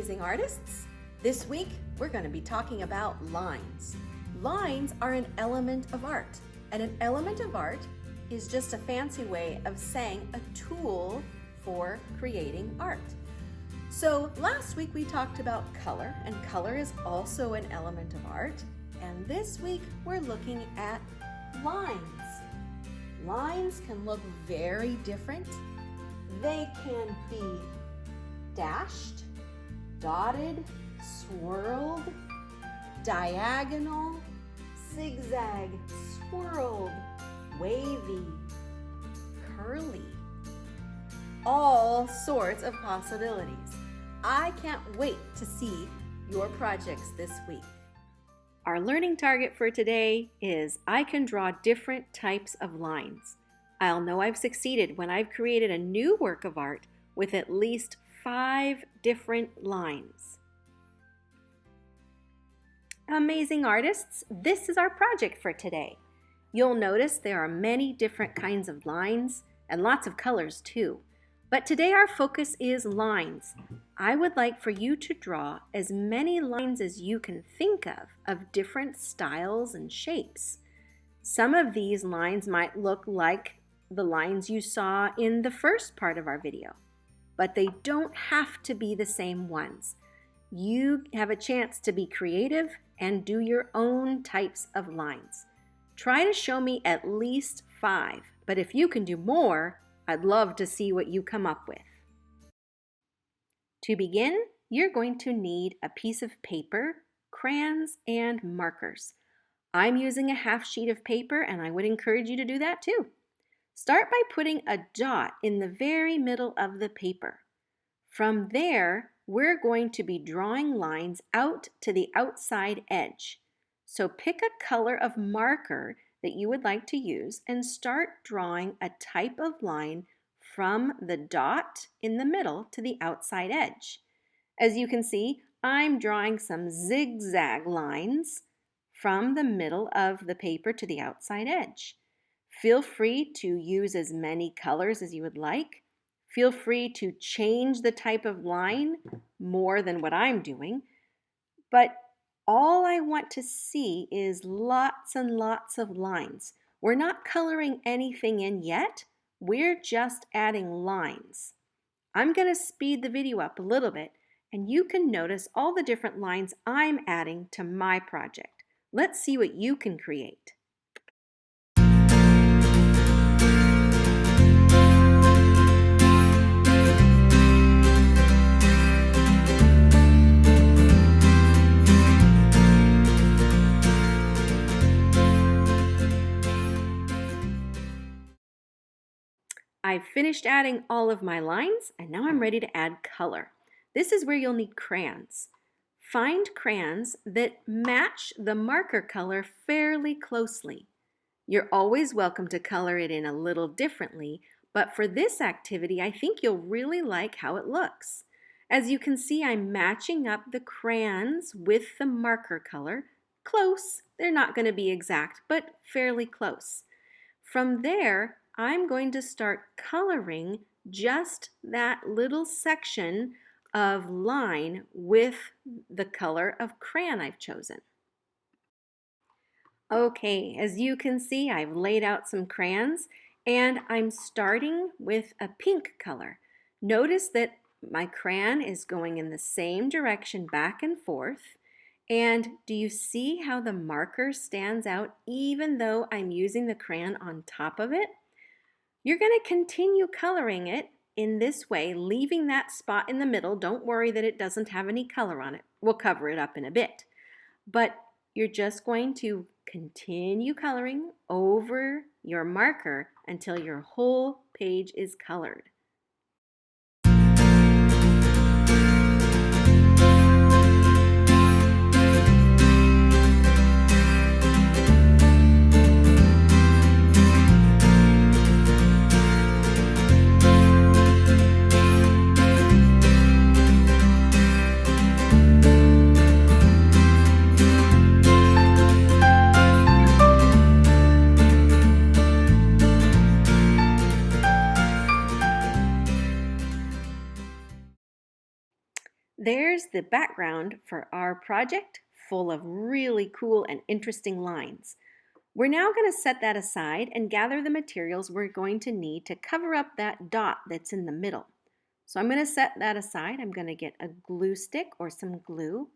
amazing artists. This week, we're going to be talking about lines. Lines are an element of art, and an element of art is just a fancy way of saying a tool for creating art. So last week we talked about color, and color is also an element of art. And this week we're looking at lines. Lines can look very different. They can be dashed, dotted, swirled, diagonal, zigzag, swirled, wavy, curly. All sorts of possibilities. I can't wait to see your projects this week. Our learning target for today is I can draw different types of lines. I'll know I've succeeded when I've created a new work of art with at least 5 different lines. Amazing artists, this is our project for today. You'll notice there are many different kinds of lines and lots of colors too. But today our focus is lines. I would like for you to draw as many lines as you can think of different styles and shapes. Some of these lines might look like the lines you saw in the first part of our video, but they don't have to be the same ones. You have a chance to be creative and do your own types of lines. Try to show me at least 5, but if you can do more, I'd love to see what you come up with. To begin, you're going to need a piece of paper, crayons, and markers. I'm using a half sheet of paper, and I would encourage you to do that too. Start by putting a dot in the very middle of the paper. From there, we're going to be drawing lines out to the outside edge. So pick a color of marker that you would like to use and start drawing a type of line from the dot in the middle to the outside edge. As you can see, I'm drawing some zigzag lines from the middle of the paper to the outside edge. Feel free to use as many colors as you would like. Feel free to change the type of line more than what I'm doing, but all I want to see is lots and lots of lines. We're not coloring anything in yet. We're just adding lines. I'm going to speed the video up a little bit, and you can notice all the different lines I'm adding to my project. Let's see what you can create. I've finished adding all of my lines, and now I'm ready to add color. This is where you'll need crayons. Find crayons that match the marker color fairly closely. You're always welcome to color it in a little differently, but for this activity, I think you'll really like how it looks. As you can see, I'm matching up the crayons with the marker color. Close. They're not going to be exact, but fairly close. From there, I'm going to start coloring just that little section of line with the color of crayon I've chosen. Okay, as you can see, I've laid out some crayons, and I'm starting with a pink color. Notice that my crayon is going in the same direction back and forth. And do you see how the marker stands out even though I'm using the crayon on top of it? You're going to continue coloring it in this way, leaving that spot in the middle. Don't worry that it doesn't have any color on it. We'll cover it up in a bit. But you're just going to continue coloring over your marker until your whole page is colored. There's the background for our project, full of really cool and interesting lines. We're now going to set that aside and gather the materials we're going to need to cover up that dot that's in the middle. So I'm going to set that aside. I'm going to get a glue stick or some glue,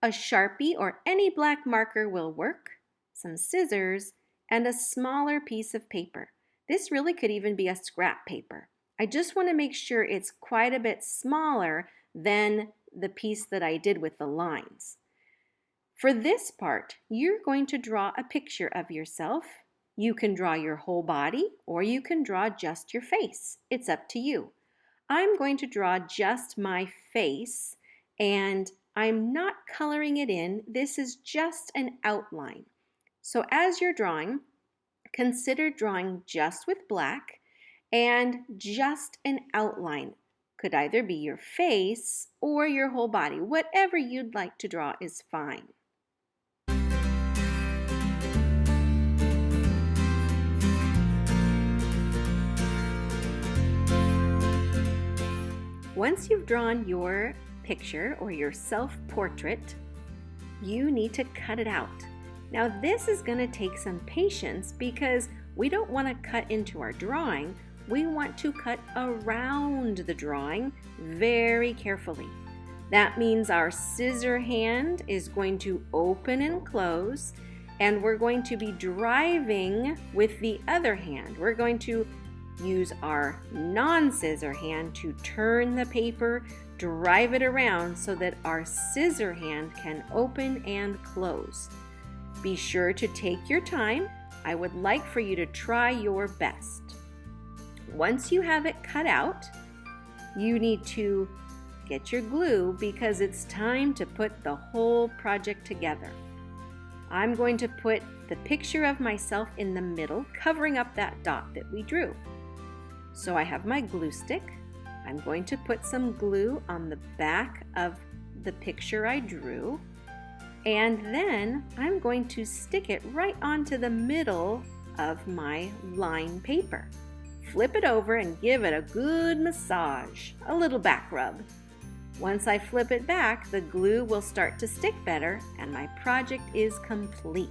a Sharpie or any black marker will work, some scissors, and a smaller piece of paper. This really could even be a scrap paper. I just want to make sure it's quite a bit smaller than the piece that I did with the lines. For this part, you're going to draw a picture of yourself. You can draw your whole body or you can draw just your face. It's up to you. I'm going to draw just my face and I'm not coloring it in. This is just an outline. So as you're drawing, consider drawing just with black and just an outline. Could either be your face or your whole body. Whatever you'd like to draw is fine. Once you've drawn your picture or your self-portrait, you need to cut it out. Now this is going to take some patience because we don't want to cut into our drawing. We want to cut around the drawing very carefully. That means our scissor hand is going to open and close, and we're going to be driving with the other hand. We're going to use our non-scissor hand to turn the paper, drive it around so that our scissor hand can open and close. Be sure to take your time. I would like for you to try your best. Once you have it cut out, you need to get your glue because it's time to put the whole project together. I'm going to put the picture of myself in the middle, covering up that dot that we drew. So I have my glue stick. I'm going to put some glue on the back of the picture I drew, and then I'm going to stick it right onto the middle of my line paper. Flip it over and give it a good massage, a little back rub. Once I flip it back, the glue will start to stick better and my project is complete.